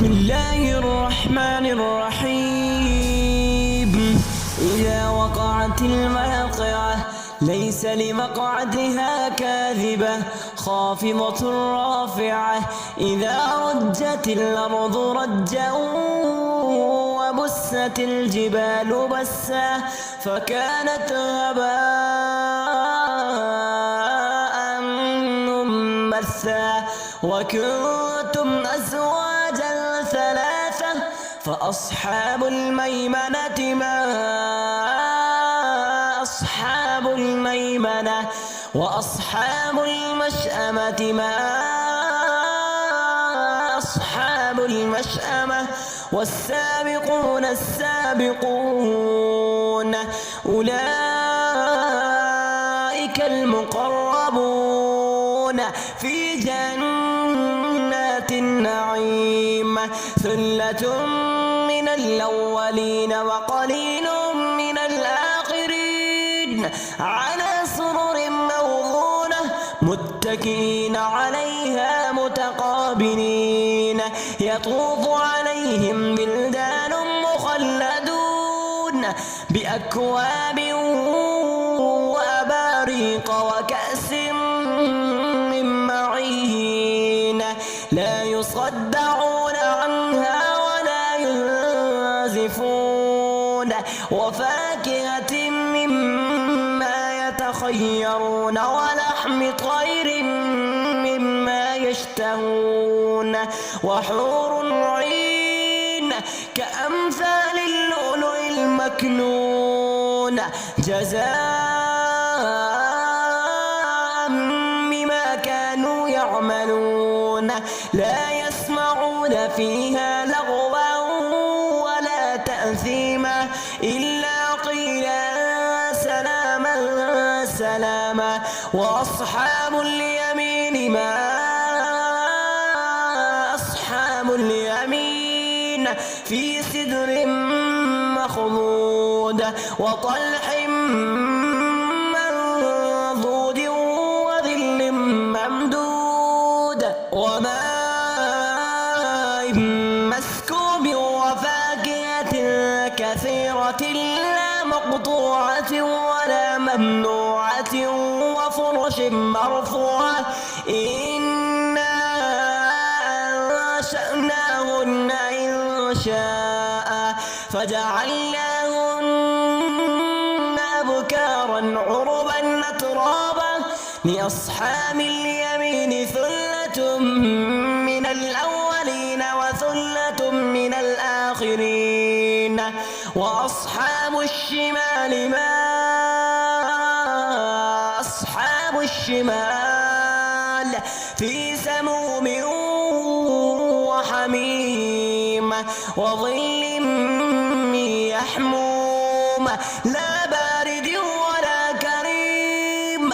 بسم الله الرحمن الرحيم. إذا وقعت الواقعة ليس لوقعتها كاذبة خافضة رافعة. إذا رجت الأرض رجا وبست الجبال بسا فكانت هباء منبثا. وكنتم أزواجا ثلاثة فأصحاب الميمنة ما أصحاب الميمنة وأصحاب المشأمة ما أصحاب المشأمة. والسابقون السابقون أولئك المقربون في جنات النعيم. ثلة من الأولين وقليل من الآخرين على سرر موضونة متكئين عليها متقابلين. يطوف عليهم بلدان مخلدون بأكواب وأباريق وكأس من معين لا يصدعون عنها ولا ينزفون. وفاكهة مما يتخيرون ولحم طير مما يشتهون. وحور عين كأمثال اللؤلؤ المكنون جزاء بما كانوا يعملون. لا يسمعون فيها لغوا ولا تأثيما إلا قيلا سلاما سلاما. وأصحاب اليمين ما أصحاب اليمين في سدر مخضود وطلح منضود وظل ممدود وماء مسكوب وفاكهة كثيرة لا مقطوعة ولا ممنوعة وفرش مرفوعة. إنا أنشأناهن إنشاء فجعلناهن أبكارا عربا أترابا. لأصحاب اليمين ثلة من الأولين وثلة من الآخرين. وأصحاب الشمال ما أصحاب الشمال في سموم وحميم وظل من يحموم لا بارد ولا كريم.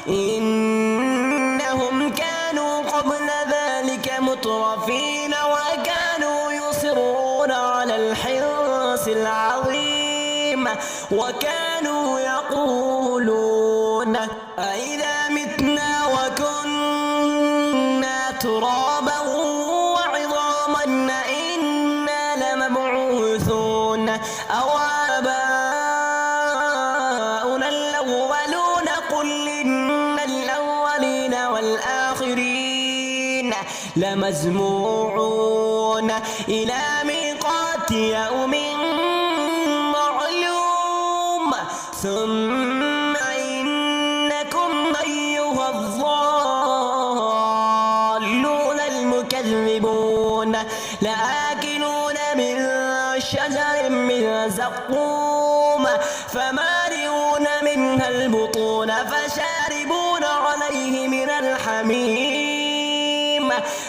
إنهم كانوا قبل ذلك مترفين وكانوا يصرون على الحرص العظيم وكانوا يقولون أإذا متنا وكنا ترابا وعظاما أإنا لمبعوثون أو آباؤنا الأولون. قل إن الأولين والآخرين لمجموعون إلى ميقات يوم معلوم. ثم إنكم أيها الضالون المكذبون لآكلون من شجر من زقوم فمالئون منها البطون فشاربون عليه من الحميم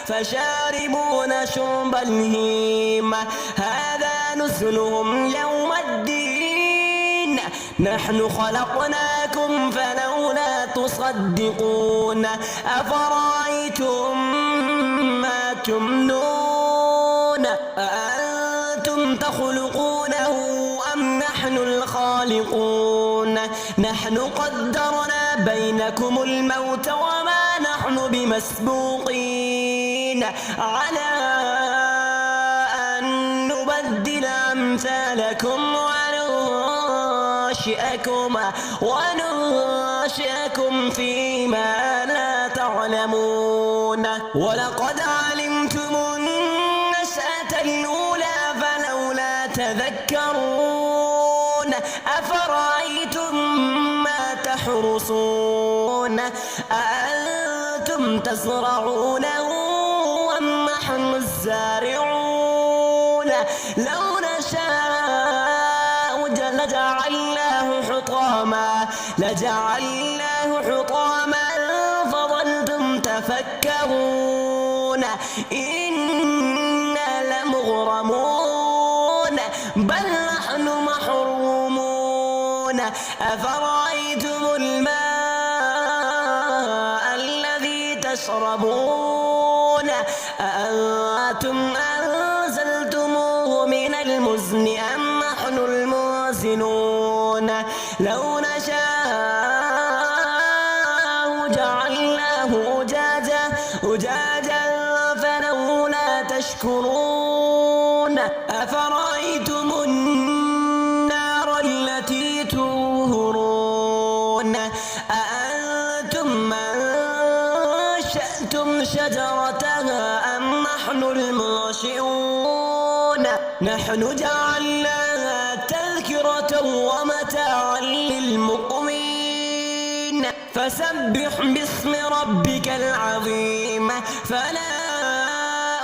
فشاربون شرب الهيم. هذا نزلهم يوم الدين. نحن خلقناكم فلولا تصدقون. أفرأيتم ما تمنون أأنتم تخلقونه أم نحن الخالقون. نحن قدرنا بينكم الموت وما نحن نحن بمسبوقين على أمثالكم وننشئكم فيما لا تعلمون. ولقد علمتم النشأة الأولى فلولا تذكرون. أفرأيتم ما تحرثون أأنتم تزرعونه أم نحن الزارعون؟ لو نشاء لجعلناه حطاما فظلتم تفكرون إنا لمغرمون بل نحن محرومون. أفرأيتم الماء الذي تشربون أأنتم أنزلتموه من المزن أم نحن المنزلون؟ لو نشاء جعلناه أجاجا فلولا تشكرون. أفرأيتم النار التي تورون أأنتم أنشأتم شجرتها أم نحن المنشئون؟ نحن جعلناها تذكرة ومتاعا للمقوين. فسبح باسم ربك العظيم. فلا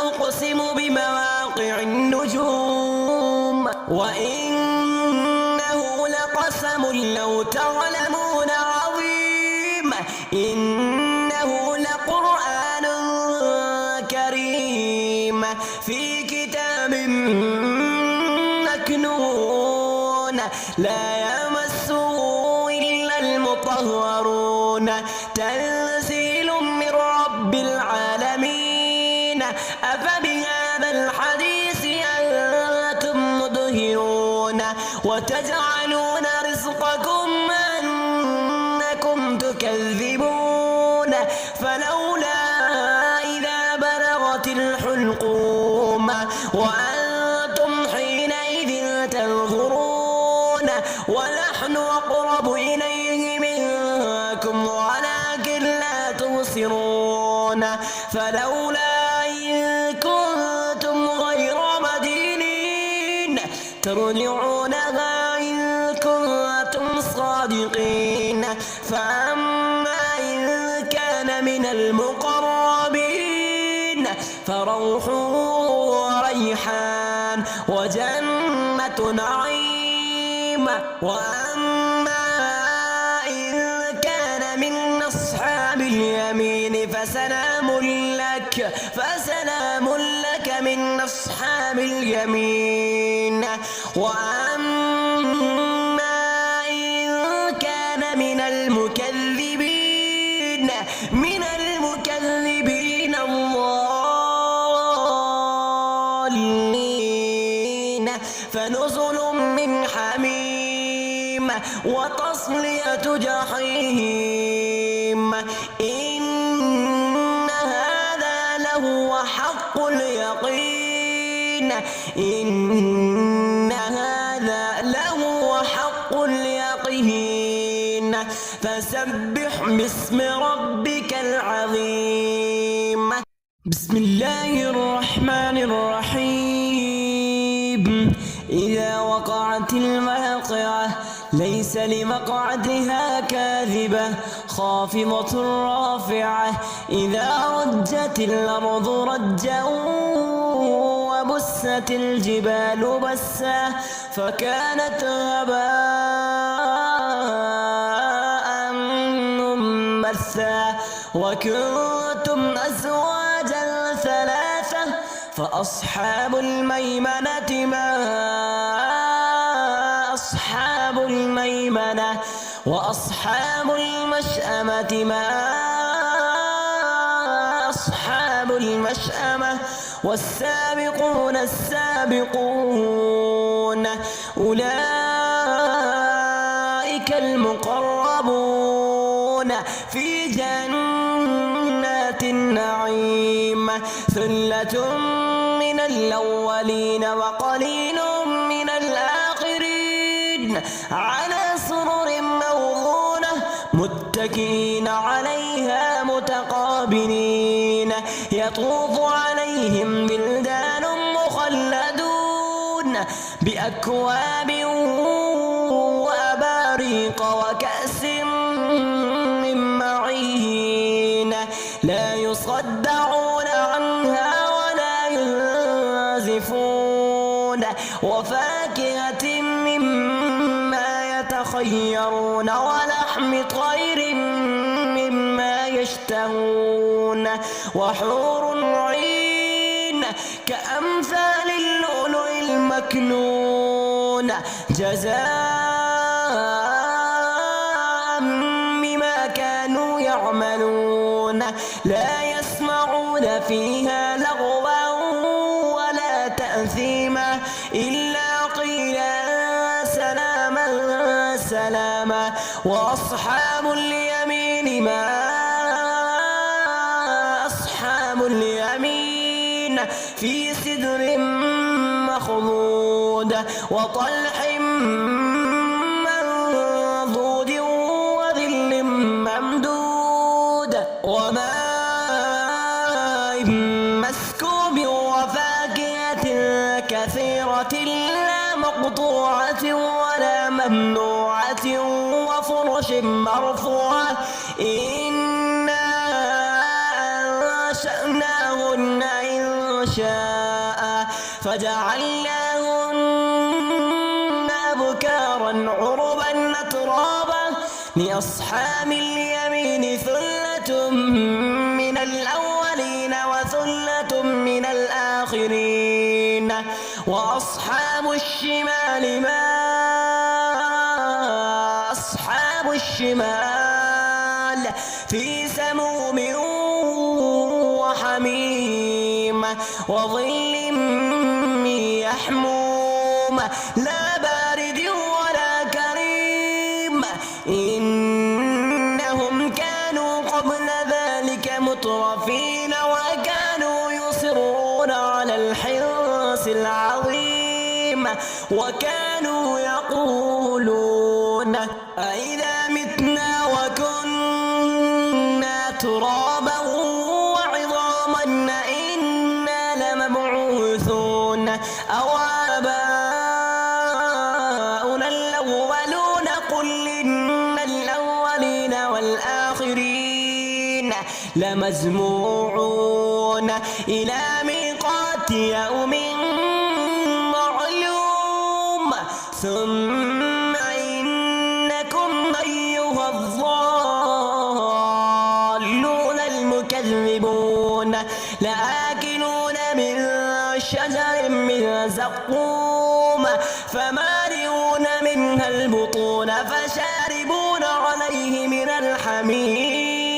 أقسم بمواقع النجوم وإنه لقسم لو تعلمون عظيم. إنه لقرآن كريم في كتاب مكنون لا يمسه إلا المطهرون. تنزيل من رب العالمين. أفبهذا الحديث أنتم مدهنون وتجعلون رزقكم أنكم تكذبون. فلولا إذا بلغت الحلقوم وأنتم حينئذ تنظرون ونحن أقرب إليه منكم ولكن لا تبصرون. فلولا إن كنتم غير مدينين ترجعونها إن كنتم صادقين. فأما إن كان من المقربين فروح وريحان وجنة نعيم. وأما إن كان من أصحاب اليمين فسلام لك من أصحاب اليمين. وأما إن كان من المكذبين الضالين فنزل من حميم وتصلية جحيم. إن هذا لهو حق اليقين. إن هذا لهو حق اليقين. فسبح باسم ربك العظيم. بسم الله الرحمن الرحيم. إذا وقعت الواقعة ليس لوقعتها كاذبة خافضة رافعة. إذا رجت الأرض رجا وبست الجبال بسا فكانت هباء منبثا. وكنتم أزواجا ثلاثة فأصحاب الميمنة ما أصحاب الميمنة وأصحاب المشأمة ما أصحاب المشأمة. والسابقون السابقون أولئك المقربون في جنات النعيم. ثلة من الأولين وقليل من على سرر موضونة متكئين عليها متقابلين يطوف عليهم بلدان مخلدون بأكواب وأباريق وكأس من معين لا يصدعون عنها ولا ينزفون وفاكهة مما يتخيرون ولحم طير مما يشتهون وحور عين كأمثال اللؤلؤ المكنون جزاء بما كانوا يعملون لا يسمعون فيها لغوا ولا تأثيما إلا قيلا سلاما سلاما وأصحاب اليمين ما أصحاب اليمين في سدر مخضود وطلح منضود وظل ممدود وماء مسكوب وفاكهة كثيرة لا مقطوعة ولا ممنوعة وفرش مرفوعة إنا أنشأناهن إنشاء فجعلناهن أبكارا عربا أترابا لأصحاب اليمين ثلة من الأولين وثلة من الآخرين وأصحاب الشمال ما أصحاب الشمال في سموم وحميم وظل من يحموم لا بارد ولا كريم إنهم كانوا قبل ذلك مترفين وكانوا يصرون على الحرص العظيم وكانوا يقولون أئذا متنا وكنا ترابا وعظاما إنا لمبعوثون أو آباؤنا الأولون قل إن الأولين والآخرين لمجموعون إلى ميقات يوم معلوم ثم إنكم أيها الضالون المكذبون لآكلون من شجر من زقوم فمالئون منها البطون فشاربون عليه من الحميم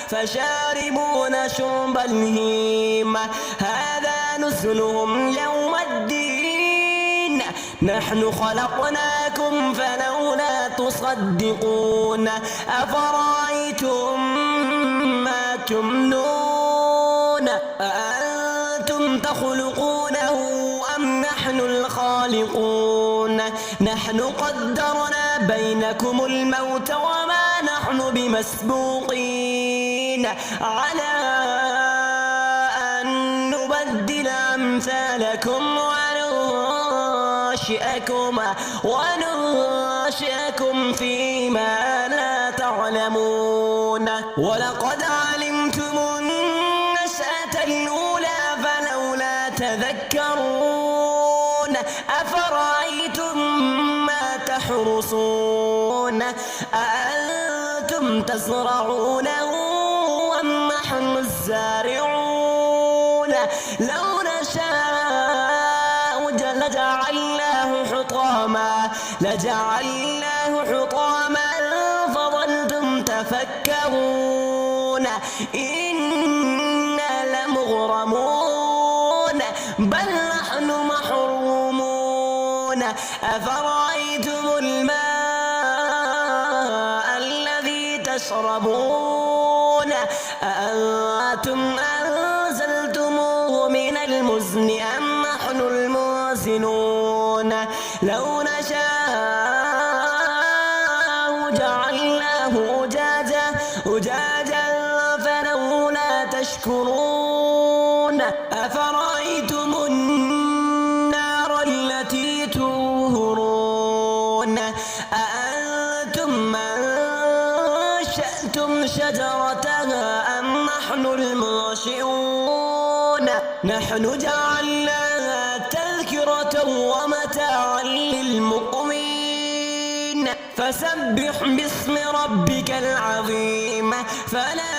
فشاربون شرب الهيم هذا نزلهم يوم الدين نحن خلقناكم فلولا تصدقون أفرأيتم ما تمنون أأنتم تخلقونه أم نحن الخالقون نحن قدرنا بينكم الموت وما نحن بمسبوقين على أن نبدل أمثالكم وننشئكم فيما لا تعلمون ولقد علمتم النشأة الأولى فلولا تذكرون أفرأيتم ما تحرصون أأنتم تزرعونه أم نحن الزارعون لو نشاء لجعلناه حطاما فظلتم تفكرون إنا لمغرمون بل نحن محرومون أفرأيتم الماء الذي تشربون أأنتم أنزلتموه من المزن أم نحن المنزلون لو نشاء جعلناه أجاجا فلولا تشكرون أفرأيتم النار التي تورون أأنتم أنشأتم شجرتها أم نحن المنشئون نحن جعلناها تذكرة ومتاعا للمقوين فسبح باسم ربك العظيم فلا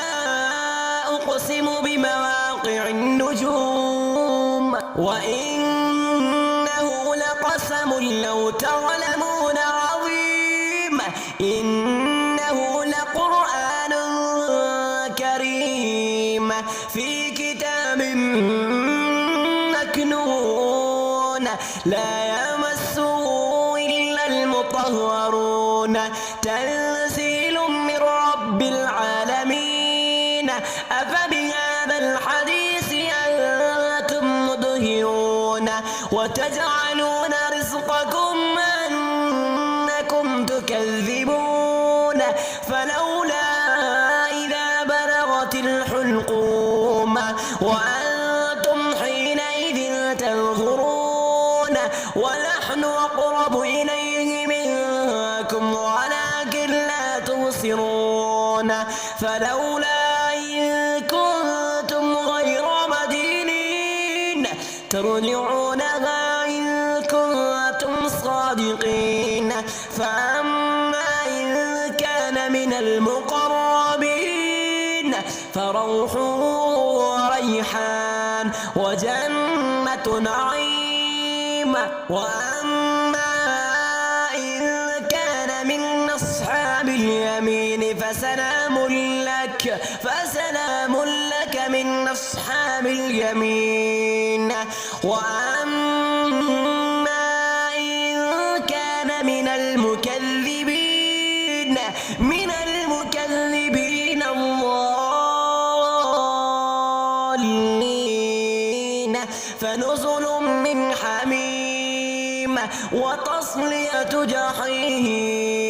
أقسم بمواقع النجوم وإنه لقسم لو تعلمون عظيم إنه لقرآن كريم في كتاب مكنون لا يمسه إلا المطهرون تنزيل من رب العالمين أفبهذا الحديث أنتم مدهنون وتجعلون رزقكم أنكم تكذبون فلولا إذا بلغت الحلقوم وأنتم حينئذ تنظرون ونحن أقرب إليه منكم ولكن لا تبصرون فلولا إن كنتم غير مدينين ترجعونها إن كنتم صادقين فأما إن كان من المقربين فروح وريحان وجنة نعيم وأما إن كان من أصحاب اليمين فسلام لك من أصحاب اليمين وأما إن كان من المكذبين الضالين فنزل من حميم وتصلية جحيم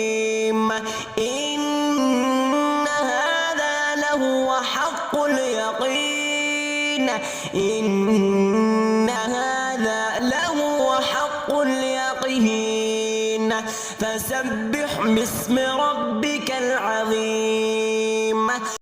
إن هذا لهو حق اليقين إن هذا لهو حق اليقين فسبح باسم ربك العظيم